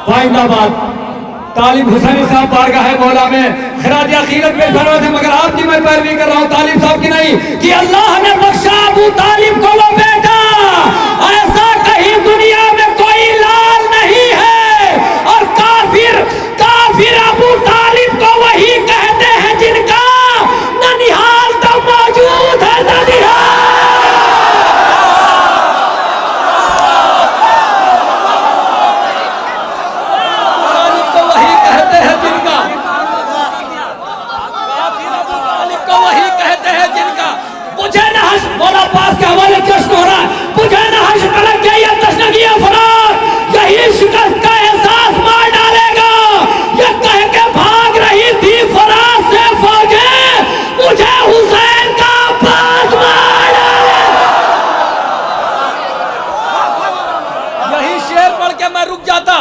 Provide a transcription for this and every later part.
पाइंदाबाद तालिब हुसैनी साहब बारगाह है मौला में खराज अकीदत पेश फरमा थे, मगर आपकी मैं पैरवी कर रहा हूँ तालिब साहब की नहीं, कि अल्लाह ने बख्शा अबू तालिब को वो बेटा, ऐसा कहीं दुनिया में कोई लाल नहीं है। और काफिर काफिर अबू तालिब को वही कहते हैं जिनका ननिहाल तो मौजूद है। ननिहाल मौला पास के हवाले जश्न हो रहा है, मुझे न हर्ष तलक के ये जश्न किया फरार, यही शिकस्त का एहसास मार डालेगा। ये कह के भाग रही थी फरार से फौजें, मुझे हुसैन का पास मार डालेगा। यही शेर पढ़ के मैं रुक जाता,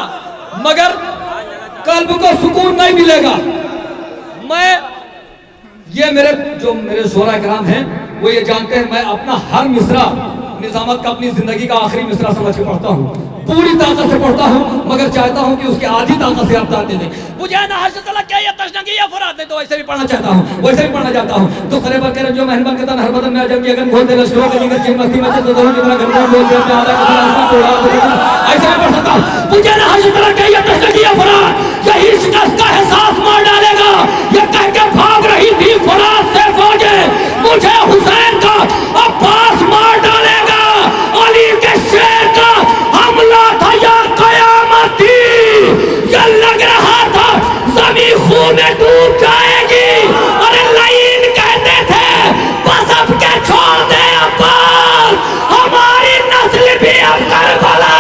मगर कल्ब को सुकून नहीं मिलेगा। ये मेरे शोरा कराम हैं, वो ये जानते हैं मैं अपना हर मिसरा निजामत का अपनी जिंदगी का आखिरी मिसरा समझ के पढ़ता हूँ, पूरी ताकत से पढ़ता हूँ, मगर चाहता हूँ कि उसकी आधी ताकत से आप दाद दे दें। मुझे ना हर्ष तलक क्या ये तशनगी या फराद नहीं, तो वैसे भी पढ़ना चाहता हूँ, वैसे भी पढ़ना चाहता हूँ। तो खरे बकर जो मेहरबान करता हर बदन में आजम की अगन खोल दे लश्करों का जिगर की मस्ती में तो दोनों कितना घंटा बोल दे अपने आधा का आसमान तोड़ा तो ऐसे भी पढ़ सकता हूँ। मुझे ना हर्ष तलक क्या ये तशनगी या फराद, यही शिकस्त का एहसास मार डालेगा। ये कह के भाग रही थी फराद से फौजें, मुझे हुसैन का अब्बास मार डालेगा। अली के शेर का हमला था या कयामती, ये लग रहा था जमीन खून में डूब जाएगी। अरे लाइन कहते थे बस अब के छोड़ दे अब्बास, हमारी नस्ल भी अब करबला।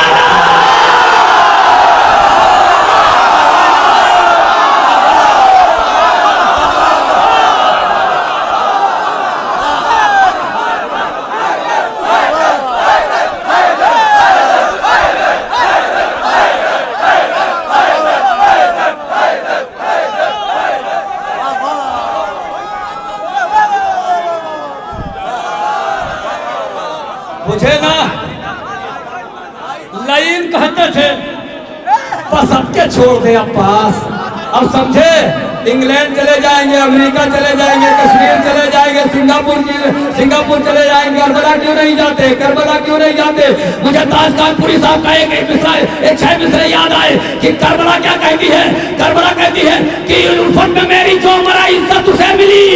मुझे ना लाइन कहते थे बस अब के छोड़ दे अब्बास। अब समझे, इंग्लैंड चले जाएंगे, अमेरिका चले जाएंगे, कश्मीर चले जाएंगे, सिंगापुर चले जाएंगे, करबला क्यों नहीं जाते, करबला क्यों नहीं जाते। मुझे ताज कानपुरी साहब का एक छह मिसरे याद आए कि करबला क्या कहती है। करबला कहती है कि उल्फत में मेरी जो मरा इज्जत उसे मिली,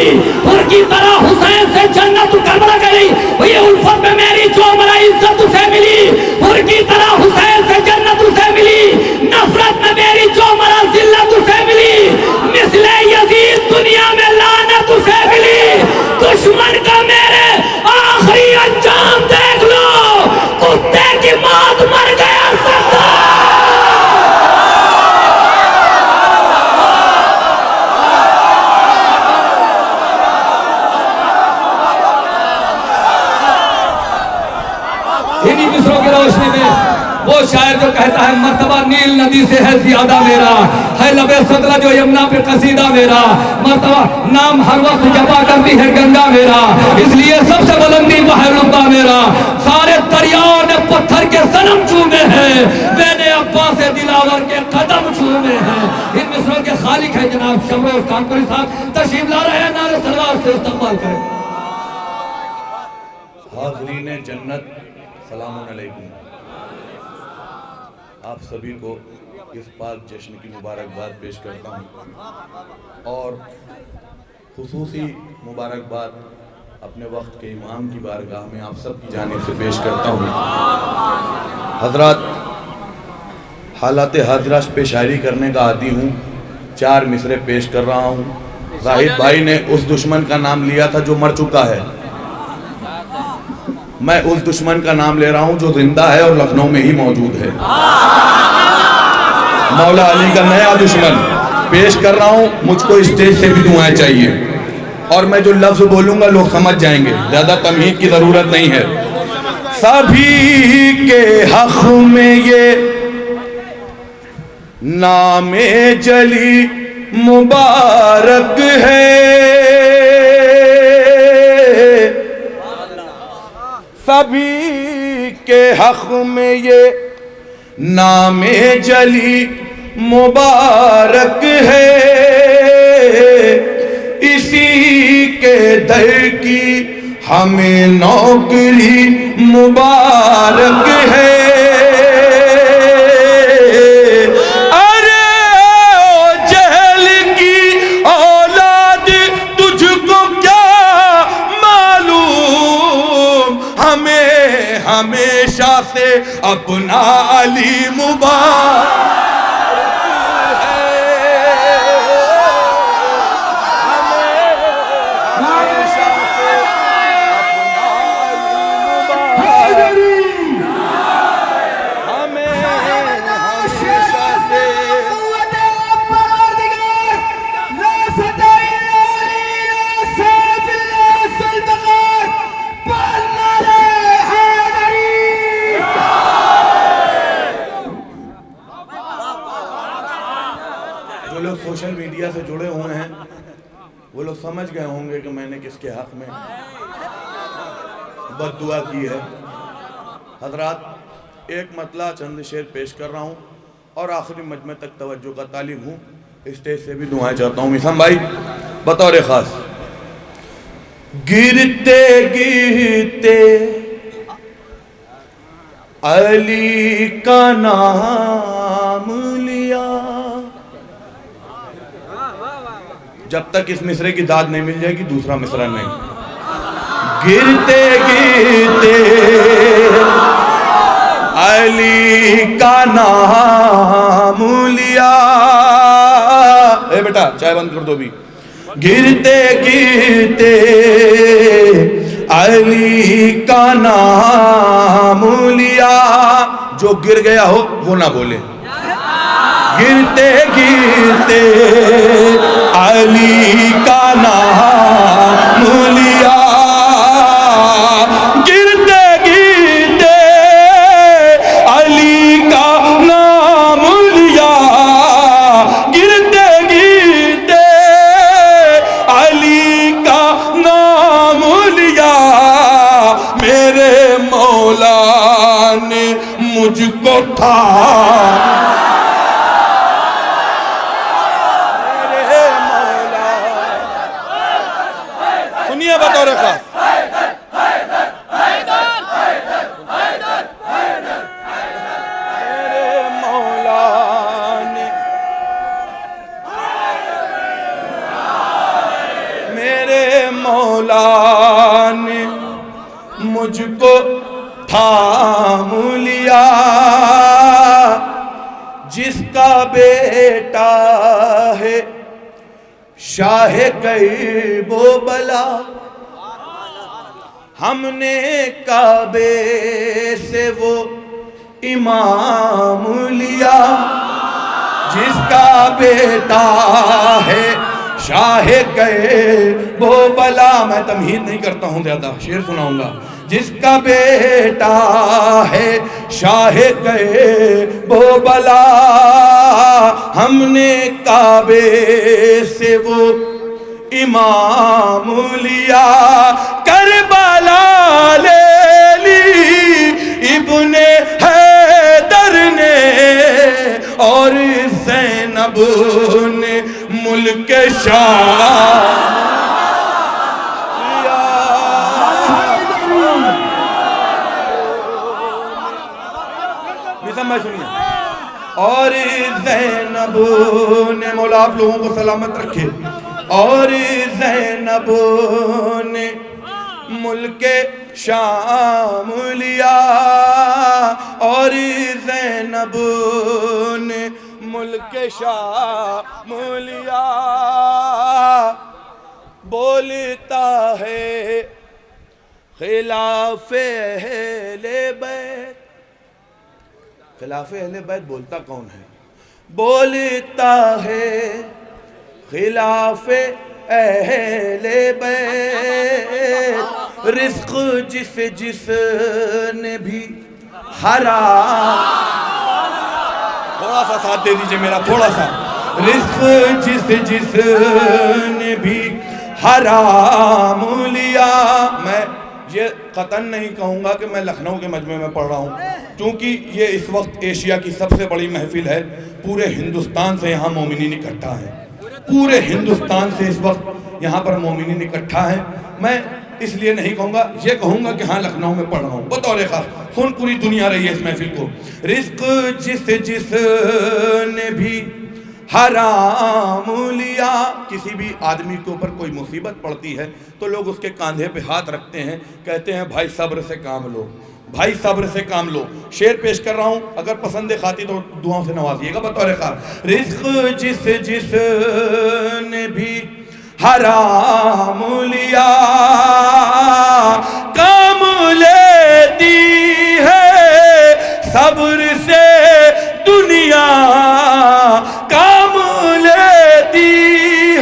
हुर की तरह हुसैन से जन्नत। करबला कह रही भैया उल्फत में मेरी जो मरा इज्जत उसे मिली, हुर की तरह हुसैन से जन्नत उसे मिली। नफरत में मेरी जो मरा जिल्लत उसे मिली, मिसले यजीद दुनिया में लानत उसे मिली। दुश्मन का मेरे आखिरी अंजाम देख लो, कुत्ते की मौत मर गया सत्ता। इन्हीं मिसरों की रोशनी में वो शायर जो कहता है मर्तबा नील नदी से है ज्यादा मेरा, है लबे सदरा जो यमुना पे कसीदा मेरा। मर्तबा नाम हर वक्त जपा करती है गंगा मेरा, इसलिए सबसे बुलंदी वह रुतबा मेरा। सारे दरियाओं ने पत्थर के सनम चूमे हैं, मैंने अब्बास से दिलावर के कदम चूमे हैं। इन मिसरों के खालिक है जनाब शमरोज कानपुरी साहब, तशरीफ ला रहे हैं, नारे सलवार से इस्तेमाल करें। हाज़रीन जन्नत सलाम अलैकुम। आप सभी को इस पाक जश्न की मुबारकबाद पेश करता हूँ और खुसूसी मुबारकबाद अपने वक्त के इमाम की बारगाह में आप सब की जानिब से पेश करता हूँ। हजरात, हालात हाजराश पे शायरी करने का आदी हूँ, 4 मिसरे पेश कर रहा हूँ। जाहिद भाई ने उस दुश्मन का नाम लिया था जो मर चुका है, मैं उस दुश्मन का नाम ले रहा हूं जो जिंदा है और लखनऊ में ही मौजूद है। मौला अली का नया दुश्मन पेश कर रहा हूं। मुझको स्टेज से भी दुआएं चाहिए और मैं जो लफ्ज बोलूंगा लोग समझ जाएंगे, ज्यादा तमहीद की जरूरत नहीं है। सभी के हक में ये नामे जली मुबारक है, सभी के हक में ये नामे जली मुबारक है, इसी के दर की हमें नौकरी मुबारक है। अरे ओ जहल की औलाद तुझको क्या मालूम, हमें हमेशा से अपना अली मुबारक सोशल मीडिया से जुड़े हुए हैं वो लोग समझ गए होंगे कि मैंने किसके हक में बद्दुआ की है। हजरात, एक मतला चंद शेर पेश कर रहा हूँ और आखिरी मजमे तक तवज्जो का तालिब हूँ। स्टेज से भी दुआएं चाहता हूँ मिसम भाई बतौर खास। गिरते गिरते अली का नाम लिया, जब तक इस मिसरे की दाद नहीं मिल जाएगी दूसरा मिसरा नहीं। गिरते गिरते अली का नाम लिया, ए बेटा चाय बंद कर दो भी। गिरते गिरते अली का नाम लिया, जो गिर गया हो वो ना बोले। गिरते गिरते अली का नाम लिया, गिरते गिरते अली का नाम लिया, गिरते गिरते अली का नाम लिया। मेरे मौला ने मुझको था बतौर खास। मेरे मौला ने मुझको थाम लिया, जिसका बेटा है शाह वो बला, हमने काबे से वो इमाम लिया। जिसका बेटा है शाह वो बला, मैं तमहीद नहीं करता हूँ ज्यादा, शेर सुनाऊंगा। जिसका बेटा है शाह वो बला, हमने काबे से वो इमाम लिया। करबला ले ली इब्ने हैदर ने, और ज़ैनब ने मुल्क शाम लिया। सुनिए, और ज़ैनब ने, मौला आप लोगों को सलामत रखे, और ज़ैनब ने मुल्के शाम लिया, और ज़ैनब ने मुल्के शाम लिया। बोलता है खिलाफे अहले बैत, खिलाफे अहले बैत बोलता कौन है? बोलता है खिलाफे अहले बैत, रिज़्क़ जिसने भी हराम, थोड़ा सा साथ दे दीजिए मेरा, थोड़ा सा। रिज़्क़ जिसने भी हराम लिया। मैं ये कतन नहीं कहूँगा कि मैं लखनऊ के मजमे में पढ़ रहा हूँ, क्योंकि ये इस वक्त एशिया की सबसे बड़ी महफिल है, पूरे हिंदुस्तान से यहाँ मोमिनीन इकट्ठा है, पूरे हिंदुस्तान से इस वक्त यहाँ पर मोमिनीन इकट्ठा है। मैं इसलिए नहीं कहूँगा, ये कहूँगा कि हाँ लखनऊ में पढ़ रहा हूँ बतौर खास। सुन पूरी दुनिया रही है इस महफिल को। रिस्क जिसने भी हराम लिया, किसी भी आदमी के ऊपर कोई मुसीबत पड़ती है तो लोग उसके कंधे पे हाथ रखते हैं, कहते हैं भाई सब्र से काम लो, भाई सब्र से काम लो। शेर पेश कर रहा हूं, अगर पसंद है खाती तो दुआओं से नवाजिएगा बतौर खास। रिस्क जिसने भी हराम लिया, काम लेती है सब्र से दुनिया, काम लेती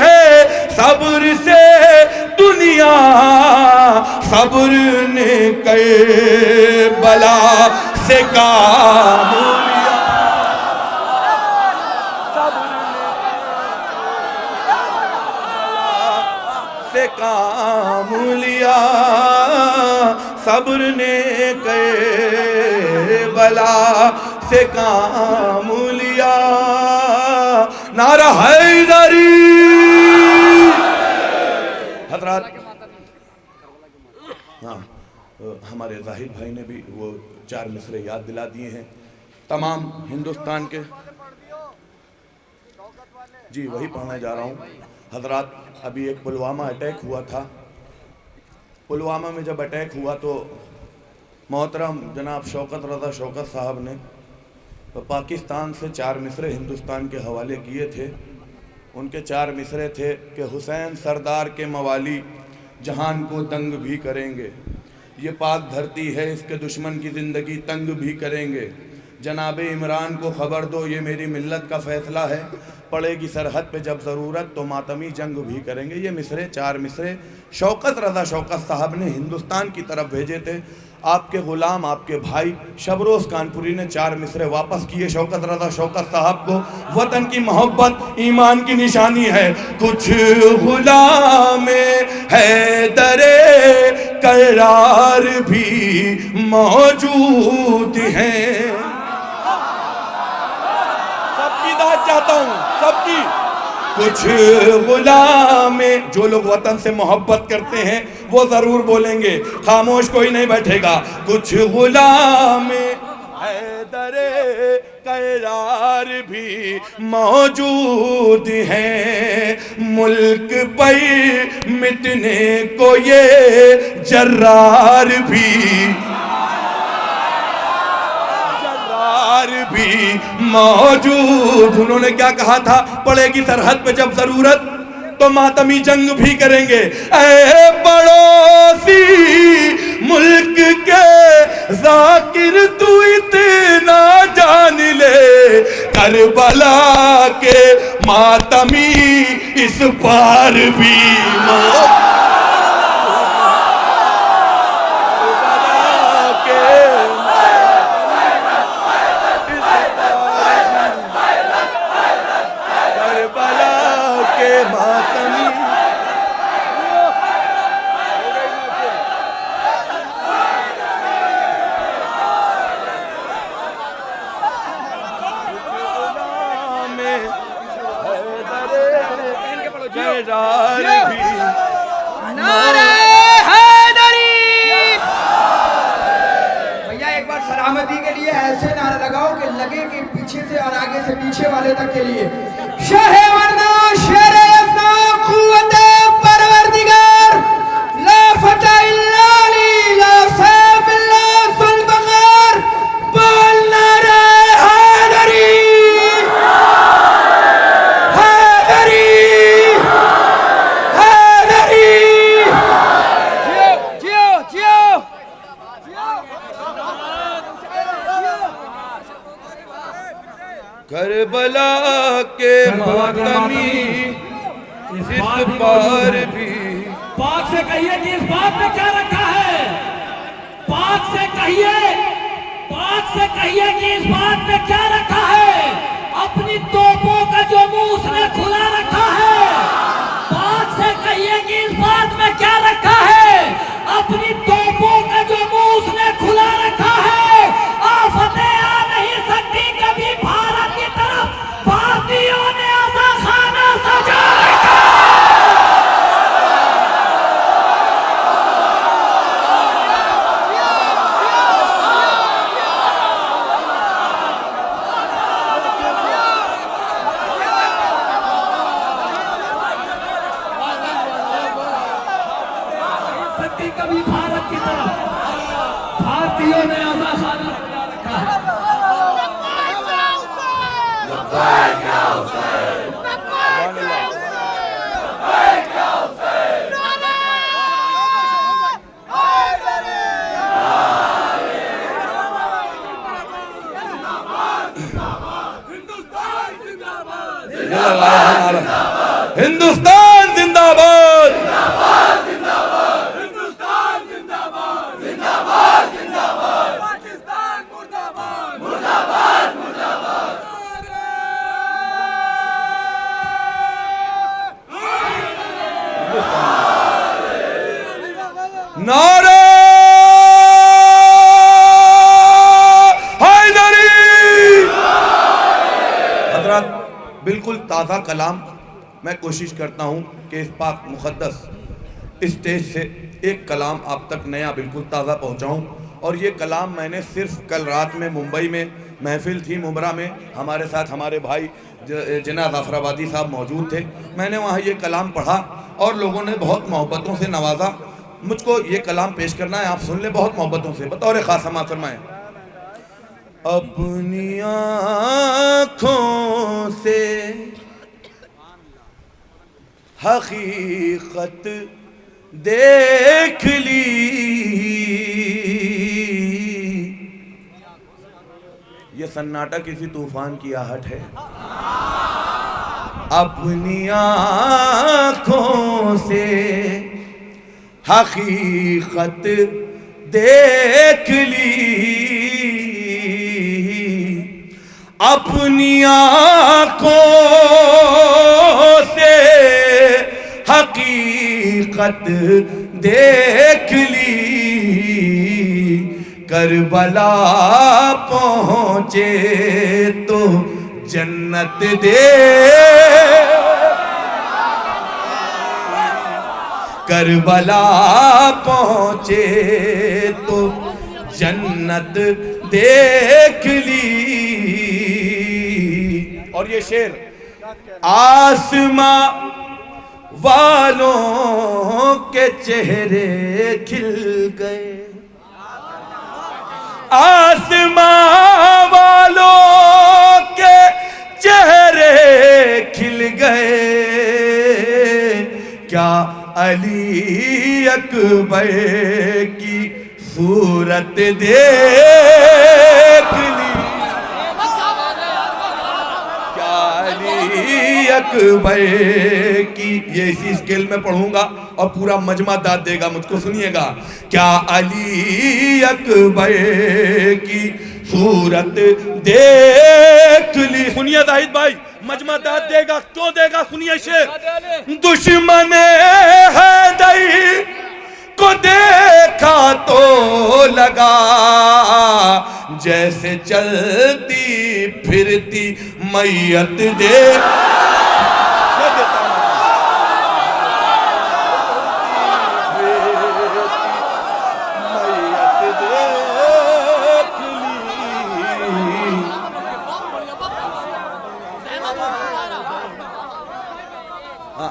है सब्र से दुनिया, सब्र ने कई बला से काम लिया, से काम लिया, सब्र ने कई बला से काम लिया। नारा हैदरी। हजरात, हाँ हमारे जाहिद भाई ने भी वो 4 मिसरे याद दिला दिए हैं तमाम हिंदुस्तान के। जी वही पढ़ने जा रहा हूँ। हजरात, अभी एक पुलवामा अटैक हुआ था। पुलवामा में जब अटैक हुआ तो मोहतरम जनाब शौकत रज़ा शौकत साहब ने तो पाकिस्तान से 4 मिसरे हिंदुस्तान के हवाले किए थे। उनके 4 मिसरे थे कि हुसैन सरदार के मवाली जहान को दंग भी करेंगे, ये पाक धरती है इसके दुश्मन की ज़िंदगी तंग भी करेंगे, जनाब इमरान को ख़बर दो ये मेरी मिल्लत का फ़ैसला है, पड़ेगी सरहद पे जब ज़रूरत तो मातमी जंग भी करेंगे। ये मिसरे 4 मिसरे शौकत रज़ा शौकत साहब ने हिंदुस्तान की तरफ भेजे थे। आपके ग़ुलाम आपके भाई शबरोज़ कानपुरी ने 4 मिसरे वापस किए शौकत रज़ा शौकत साहब को। वतन की मोहब्बत ईमान की निशानी है। कुछ ग़ुलाम हैदरे करार भी मौजूद हैं। सबकी दाद चाहता हूँ, सबकी। कुछ गुलाम, जो लोग वतन से मोहब्बत करते हैं वो ज़रूर बोलेंगे, खामोश कोई नहीं बैठेगा। कुछ गुलाम हैदरे करार भी मौजूद हैं, मुल्क पर मिटने को ये जर्रार भी मौजूद। उन्होंने क्या कहा था, पड़ेगी सरहद पे जब जरूरत तो मातमी जंग भी करेंगे। ऐ पड़ोसी मुल्क के जाकिर तू इतना जान ले, करबला के मातमी इस पार भी सलामती के लिए ऐसे नारा लगाओ कि लगे कि पीछे से और आगे से पीछे वाले तक के लिए। शाहे वरना शेरे अपना कुव्वते परवरदिगार, ला फता इल्ला अली, ला सैफ इल्ला सुल्बगार, बोल नारे हैदरी हैदरी हैदरी। जियो जियो करबला के मातमी इस पार भी। पाक से कहिए कि इस बात में क्या रखा है, पाक से कहिए कि इस बात में क्या रखा है। अपनी तोपों का जो मुंह उसने खुला रखा है, पाक से कहिए कि इस बात में क्या रखा है। अपनी तोपों का जो मुंह उसने खुला रखा है। आफत हिंदुस्तान जिंदाबाद। नारा हैदरी। हजरत, बिल्कुल ताज़ा कलाम मैं कोशिश करता हूँ कि इस पाक मुक़द्दस स्टेज से एक कलाम आप तक नया बिल्कुल ताज़ा पहुँचाऊँ। और ये कलाम मैंने सिर्फ कल रात में मुंबई में महफिल थी मुबरा में, हमारे साथ हमारे भाई जना जाफराबादी साहब मौजूद थे। मैंने वहाँ ये कलाम पढ़ा और लोगों ने बहुत मोहब्बतों से नवाजा। मुझको ये कलाम पेश करना है, आप सुन ले बहुत मोहब्बतों से। बतौर ख़ास समाअत फरमाएं। अपनी आँखों से हकीकत देख ली, ये सन्नाटा किसी तूफान की आहट है। अपनी आँखों से हकीकत देख ली, अपनी आँखों से हकीकत देख ली। करबला पहुँचे तो जन्नत दे, करबला पहुँचे तो जन्नत देख ली। और ये शेर, आसमां वालों के चेहरे खिल गए, आसमां वालों के चेहरे खिल गए। क्या अली अकबर की सूरत देख ली, क्या अली अकबर की, ये इसी स्केल में पढ़ूंगा और पूरा मजमा दाद देगा मुझको, सुनिएगा। क्या अली अकबर की सूरत देख ली। सुनिए जाहिद भाई, मजमा दाद देगा, क्यों देगा, सुनिए शेर। दुश्मन हैदरी को देखा तो लगा, जैसे चलती फिरती मैयत दे।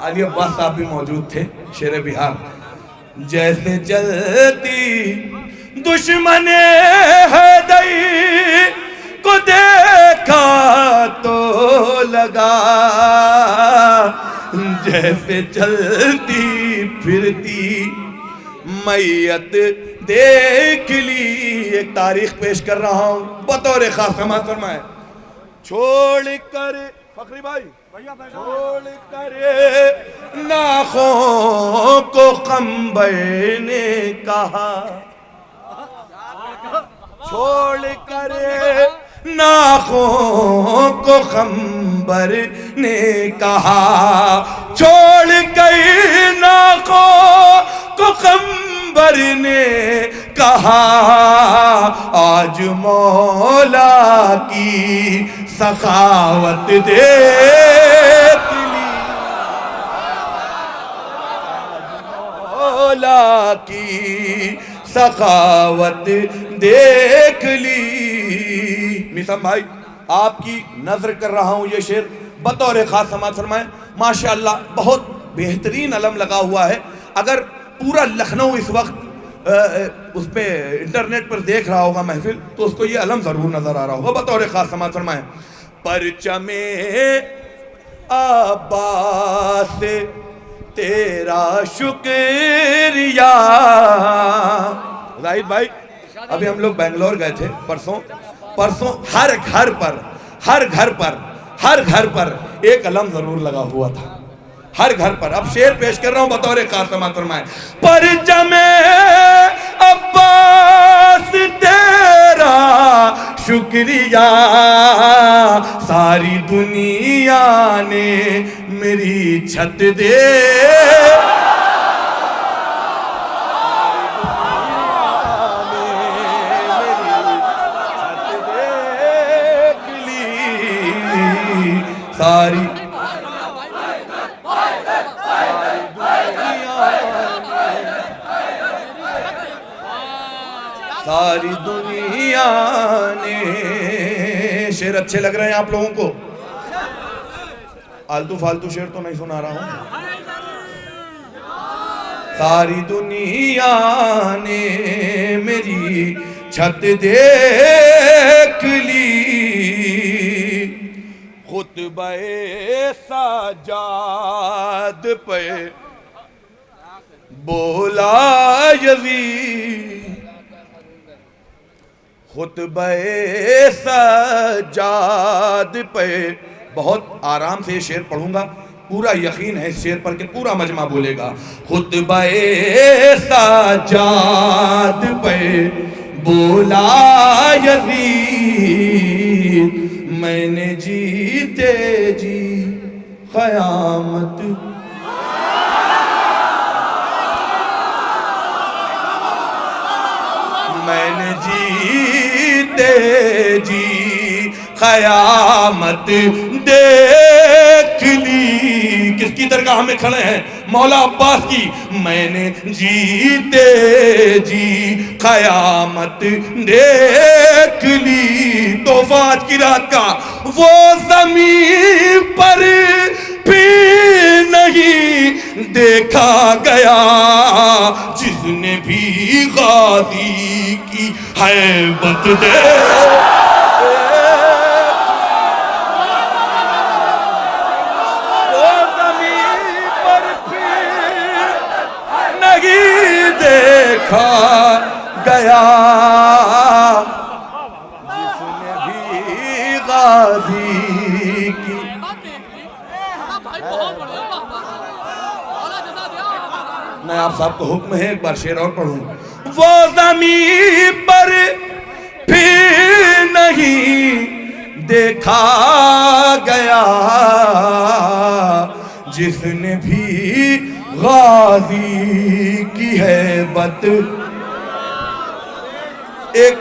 अली अब्बास साहब भी मौजूद थे, शेर बिहार। जैसे चलती दुश्मन हैदरी को देखा तो लगा, जैसे चलती फिरती मैयत देख ली। एक तारीख पेश कर रहा हूं बतौर खास समाअत फरमाए। छोड़ कर फखरी भाई, छोड़ कर नाखों को कंबर ने कहा, छोड़ कर नाखों को कंबर ने कहा, छोड़ कर नाखों को कंबर ने कहा, आज मौला की सखावत देख ली, मौला की सखावत देख ली। मिसम भाई, आपकी नजर कर रहा हूं ये शेर बतौर खास समाअत फरमाएं। माशाअल्लाह बहुत बेहतरीन अलम लगा हुआ है। अगर पूरा लखनऊ इस वक्त उस पे इंटरनेट पर देख रहा होगा महफिल, तो उसको ये अलम जरूर नजर आ रहा होगा। बतौर खास समाअत फरमाएं। परचमे अब्बास तेरा शुक्रिया। जाहिद भाई, अभी हम लोग बेंगलोर गए थे परसों हर घर पर एक अलम जरूर लगा हुआ था, हर घर पर। अब शेर पेश कर रहा हूं बतौर खास समात फरमाए। परचमे अब्बास तेरा शुक्रिया, सारी दुनिया ने मेरी छत दे सारी दुनिया ने। शेर अच्छे लग रहे हैं आप लोगों को? आलतू फालतू शेर तो नहीं सुना रहा हूं। सारी दुनिया ने मेरी छत देख ली, खुतबे सजाद पे बोला यज़ीद, खुतबे सजाद पे। बहुत आराम से ये शेर पढ़ूंगा, पूरा यकीन है इस शेर पर कि पूरा मजमा बोलेगा। खुतबे सजाद पे बोला यज़ीद, मैंने जीते जी क़यामत, मैंने जीते जी क़यामत देख ली। किसकी दरगाह में खड़े हैं? मौला अब्बास की। मैंने जीते जी क़यामत देख ली। तोहफा आज की रात का, वो ज़मीन पर भी नहीं देखा गया जिसने भी गाज़ी की हैबत दे। वो ज़मीन पर भी नहीं देखा गया जिसने भी गाज़ी की। मैं आप साहब को हुक्म है एक बार शेर और पढ़ूं। वो ज़मीन पर भी नहीं देखा गया जिसने भी गाज़ी की हैबत। एक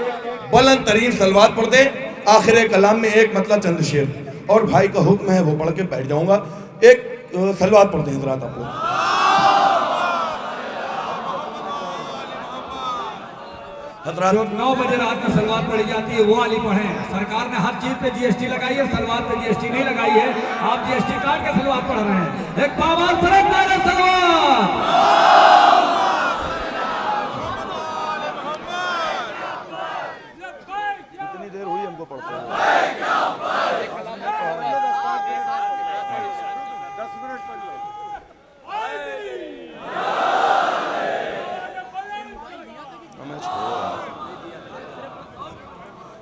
बुलंद तरीन सलवात पढ़ दे आखिर कलाम में, एक मतलब चंद शेर, और भाई का हुक्म है वो पढ़ के बैठ जाऊंगा। एक सलवात पढ़ते हैं हज़रात आप लोग। जो 9 बजे रात में सलवात पढ़ी जाती है वो वाली पढ़ें। सरकार ने हर चीज पे जीएसटी लगाई है, सलवात पे जीएसटी नहीं लगाई है। आप जीएसटी काट के सलवात पढ़ रहे हैं। एक पावाल फर्क नारे सलवात। कितनी देर हुई हमको पढ़ते हैं?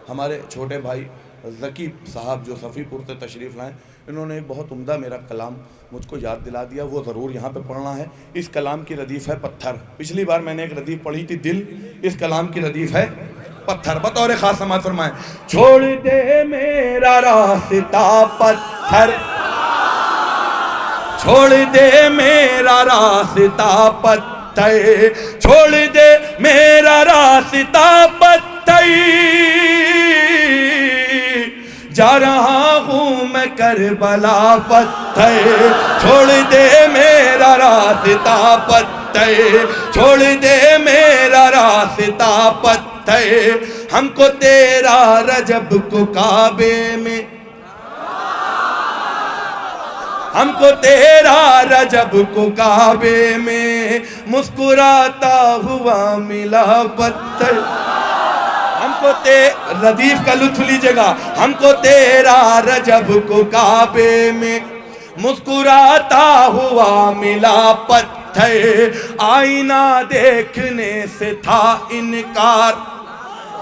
हमारे छोटे भाई ज़की साहब जो सफ़ीपुर से तशरीफ़ लाएँ, इन्होंने एक बहुत उम्दा मेरा कलाम मुझको याद दिला दिया, वो ज़रूर यहाँ पे पढ़ना है। इस कलाम की रदीफ़ है पत्थर। पिछली बार मैंने एक रदीफ़ पढ़ी थी दिल, इस कलाम की रदीफ़ है पत्थर। बतौर ख़ास समात फरमाएं। छोड़ दे मेरा रास्ता पत्थर, छोड़ दे मेरा रास्ता पत्थर, छोड़ दे मेरा रास्ता पत्थर, जा रहा हूँ मैं करबला पत्थर। छोड़ दे मेरा रास्ता पत्थर, छोड़ दे मेरा रास्ता पत्थर, हमको तेरा रजब को काबे में, हमको तेरा रजब को काबे में मुस्कुराता हुआ मिला पत्थर, हमको हमको लतीफ का लुत्फ लीजिएगा, हमको तेरा रजब को काबे में मुस्कुराता हुआ मिला पत्थर, आईना देखने से था इनकार,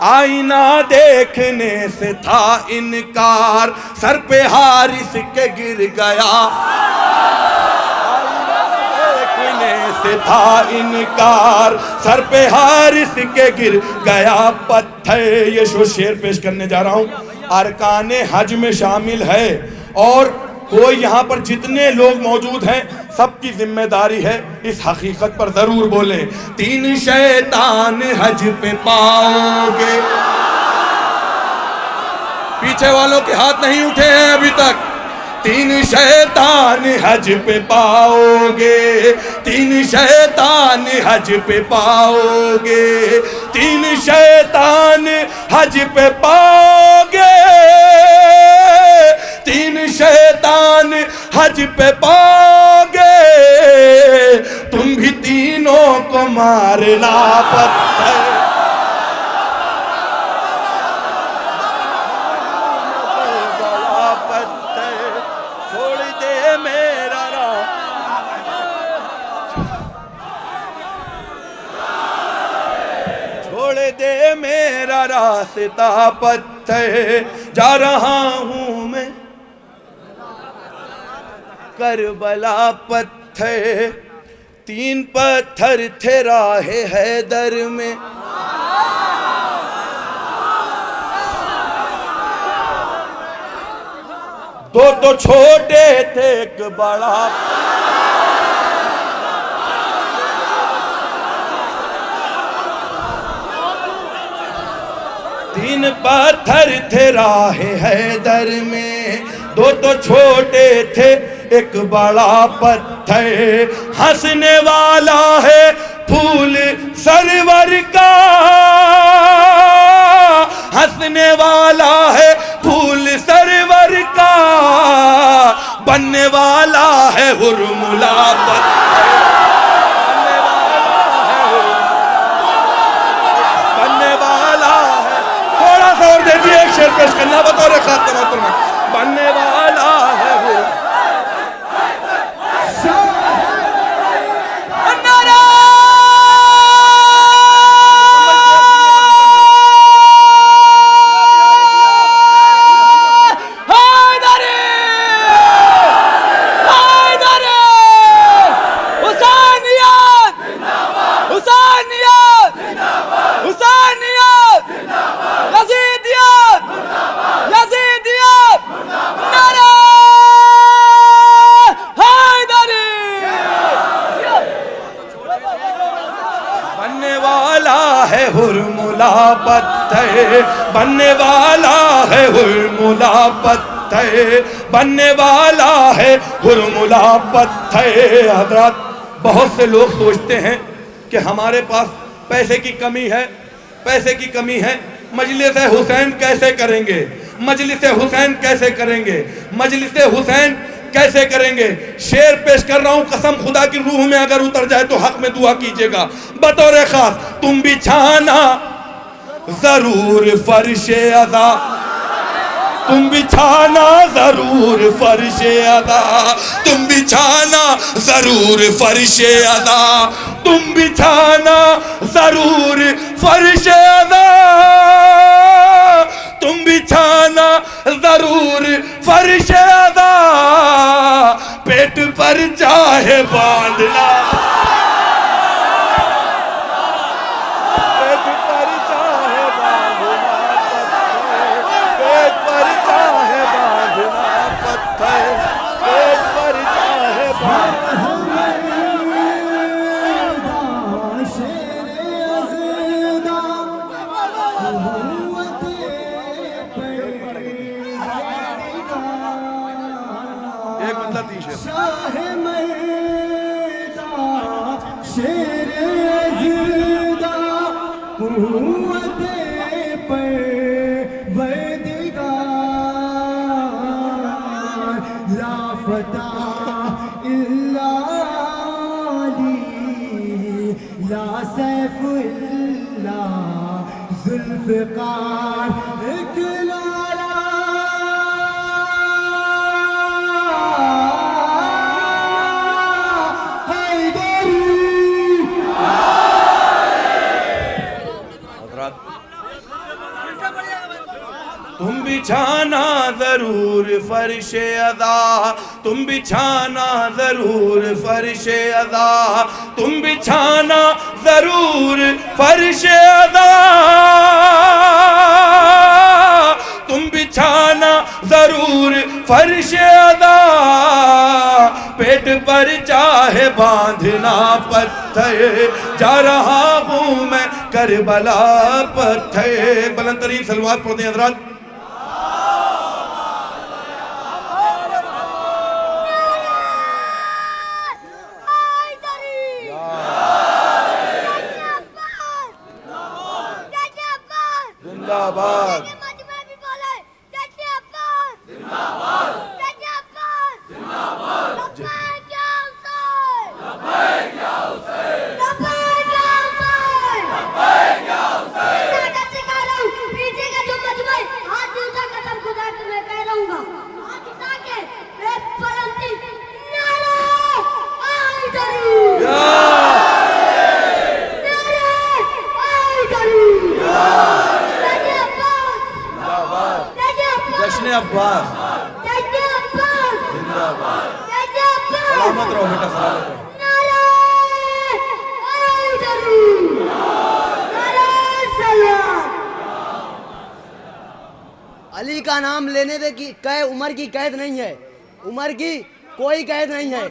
आईना देखने से था इनकार, सर पे हारिस के गिर गया, देखने से था इनकार, सर पे हारिस के गिर गया पत्थर। ये शेर पेश करने जा रहा हूँ, अरकाने हज में शामिल है और कोई यहाँ पर जितने लोग मौजूद हैं सबकी जिम्मेदारी है इस हकीकत पर जरूर बोले। 3 शैतान हज पे पाओगे, पीछे वालों के हाथ नहीं उठे हैं अभी तक। 3 शैतान हज पे पाओगे, 3 शैतान हज पे पाओगे, 3 शैतान हज पे पाओगे, 3 शैतान हज पे पाओगे, तुम भी तीनों को मारना पत्थर, छोड़ दे मेरा छोड़ दे मेरा रास्ता पत्थर, जा रहा हूं मैं करबला पत्थर, 3 पत्थर थे राहे हैदर में, दो तो छोटे थे एक बड़ा, 3 पत्थर थे राहे हैदर में, 2 तो छोटे थे एक बड़ा पत्थर, हंसने वाला है फूल सरवर का, हंसने वाला है फूल सरवर का, बनने वाला है हुरमुला पत्थर, बनने वाला है, थोड़ा सा और दे दिए, एक शेर पेश करना बतौर खास तौर में, बनने वाला है हुरमुला पत्थर, बनने वाला है हुरमुला पत्थर, बनने वाला है हुरमुला पत्थर। हज़रात, बहुत से लोग सोचते हैं कि हमारे पास पैसे की कमी है, पैसे की कमी है, मजलिस हुसैन कैसे करेंगे, मजलिस हुसैन कैसे करेंगे, मजलिस हुसैन कैसे करेंगे। शेर पेश कर रहा हूं, कसम खुदा की रूह में अगर उतर जाए तो हक में दुआ कीजिएगा बतौर खास। तुम बिछाना जरूर फर्शे अदा, तुम बिछाना जरूर फर्शे अदा, तुम बिछाना जरूर फर्शे अदा, तुम बिछाना जरूर फर्शे अदा, तुम बिछाना जरूर फर्शे अदा, पेट पर चाहे बांधना, पेट पर चाहे बांधना पत्थर, पेट पर चाहे बांधना पत्थर, पेट पर चाहे बांधना। ला सैफ इल्ला जुल्फ जुल्फ़कार एक नारा हैदरी। तुम बिछाना जरूर फर्शे अदा, तुम बिछाना जरूर फर्शे अदा, तुम बिछाना जरूर फर्शे अदा, तुम बिछाना जरूर फर्शे अदा, पेट पर चाहे बांधना पत्थर, जा रहा हूँ मैं करबला पत्थर। बुलंद तरीन सलवात पढ़ते हैं हज़रात। जिंदाबाद जश्न अब्बास जिंदाबाद। सलामत रहो बेटा, सलामत रहो। अली का नाम लेने से की उम्र की कैद नहीं है, उम्र की कोई कैद नहीं है,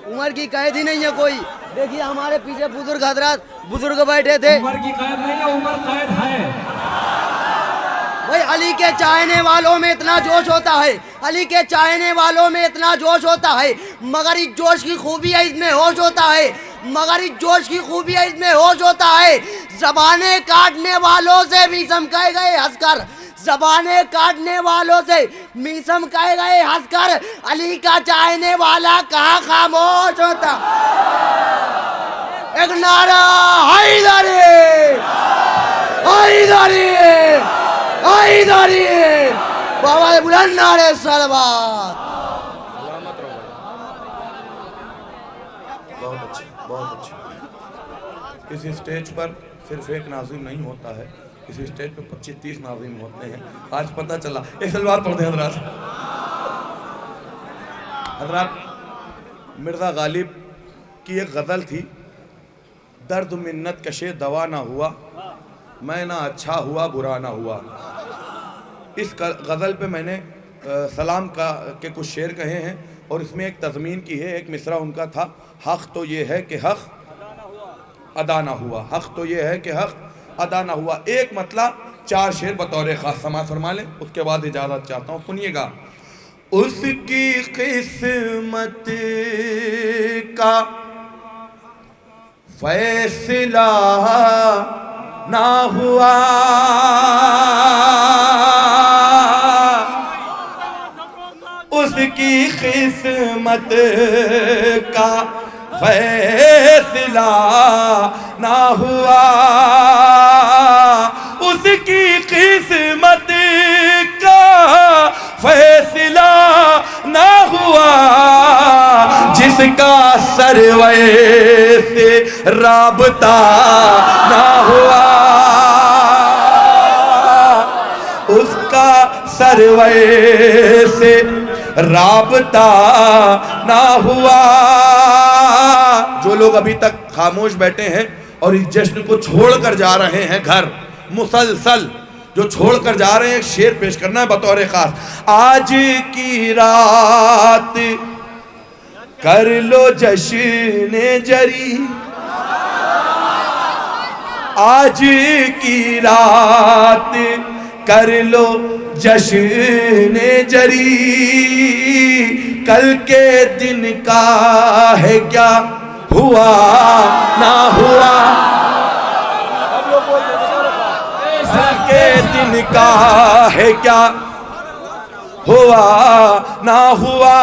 उम्र की कैद ही नहीं है कोई। देखिए हमारे पीछे बुजुर्ग हजरात बुजुर्ग बैठे थे। उम्र की कैद नहीं है, उम्र कैद है। भाई अली के चाहने वालों में इतना जोश होता है, अली के चाहने वालों में इतना जोश होता है, मगर इस जोश की खूबी है इसमें होश होता है, मगर इस जोश की खूबी है इसमें होश होता है। ज़बाने काटने वालों से मीसम कह गए हंसकर, ज़बाने काटने वालों से मीसम कह गए हंसकर, अली का चाहने वाला कहाँ खामोश होता। एक नारा हैदरी हैदरी हैदरी, बाबा बुलंद नारे सलवात। बहुत अच्छे, बहुत अच्छे। इस स्टेज पर सिर्फ एक नाज़िम नहीं होता है, इस स्टेज पे 25-30 नाज़िम होते हैं। आज पता चला। एक सलवार पढ़ते हैं हज़रात। हज़रात मिर्ज़ा गालिब की एक गज़ल थी, दर्द मिन्नत कशे दवा ना हुआ, मैं ना अच्छा हुआ बुरा ना हुआ। इस गज़ल पे मैंने सलाम के कुछ शेर कहे हैं और इसमें एक तज़मीन की है। एक मिसरा उनका था, हक़ तो ये है कि हक़ अदा ना हुआ, हक़ तो ये है कि हक़ अदा ना हुआ। एक मतलब 4 शेर बतौर ख़ास समाअत फरमा लें, उसके बाद इजाज़त चाहता हूँ। सुनिएगा। उसकी किस्मत का फैसला ना हुआ, उसकी किस्मत का फैसला ना हुआ, उसकी किस्मत का फैसला ना हुआ, जिसका सरवै से राबता ना हुआ, उसका सरवै से राबता ना हुआ। जो लोग अभी तक खामोश बैठे हैं और इस जश्न को छोड़कर जा रहे हैं घर, मुसलसल जो छोड़कर जा रहे हैं, एक शेर पेश करना है बतौर खास। आज की रात कर लो जश्न जरी, आज की रात कर लो जश्न जरी, कल के दिन का है क्या हुआ ना हुआ, कल के दिन का है क्या हुआ ना हुआ।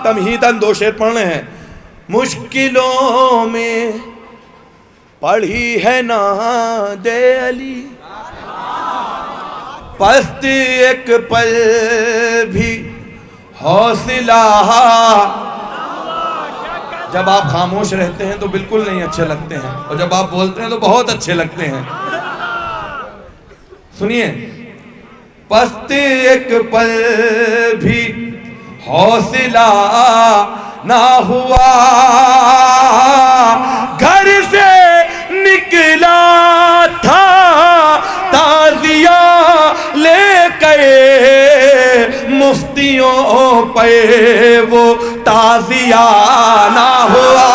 तमहीदन 2 शेर पढ़ने हैं। मुश्किलों में पढ़ी है ना दे अली, पस्ती एक पल भी हौसला। जब आप खामोश रहते हैं तो बिल्कुल नहीं अच्छे लगते हैं, और जब आप बोलते हैं तो बहुत अच्छे लगते हैं। सुनिए, पस्ती एक पल भी हौसला ना हुआ, घर से निकला था ताजिया लेकर, मुफ्तियों पे वो ताजिया ना हुआ,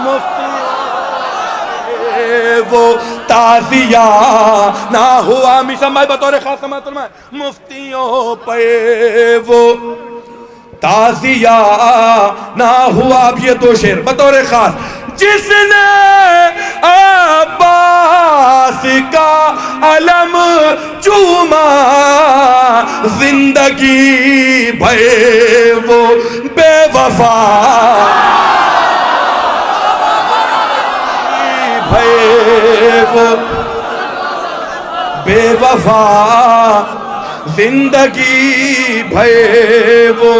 मुफ्तियों वो ताजिया ना हुआ। मिशन भाई बतौर खास समात फरमाए, मुफ्तियों पे वो ताजिया ना हुआ। अब ये दो शेर बतौर खास, जिसने अब्बास का अलम चूमा, जिंदगी भर वो बेवफा, वो बेवफा, जिंदगी भर वो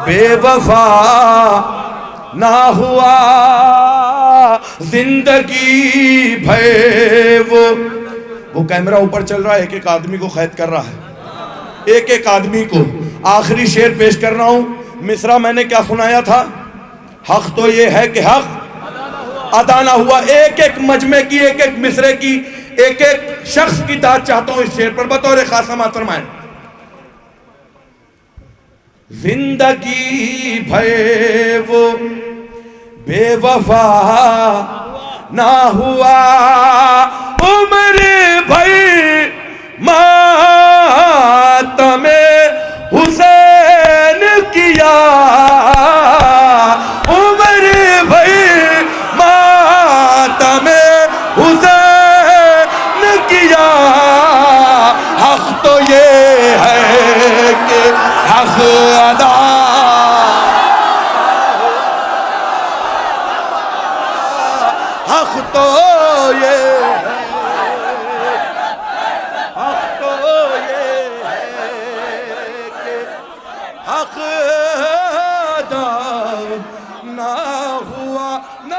बेवफा ना हुआ, जिंदगी भर वो कैमरा ऊपर चल रहा है, एक एक आदमी को कैद कर रहा है, एक एक आदमी को। आखिरी शेर पेश कर रहा हूं। मिसरा मैंने क्या सुनाया था? हक तो ये है कि हक अदा ना हुआ। एक एक मजमे की, एक एक मिसरे की, एक एक शख्स की दाद चाहता हूं इस शेर पर बतौर खास समात फरमाए। जिंदगी भर वो बेवफा ना हुआ, उम्र भर मातमे हुसैन किया, उम्र भर मातमे हुसैन किया। हक तो ये है कि हक अदा, हक तो ये है, हक तो ये है कि हक अदा ना हुआ, ना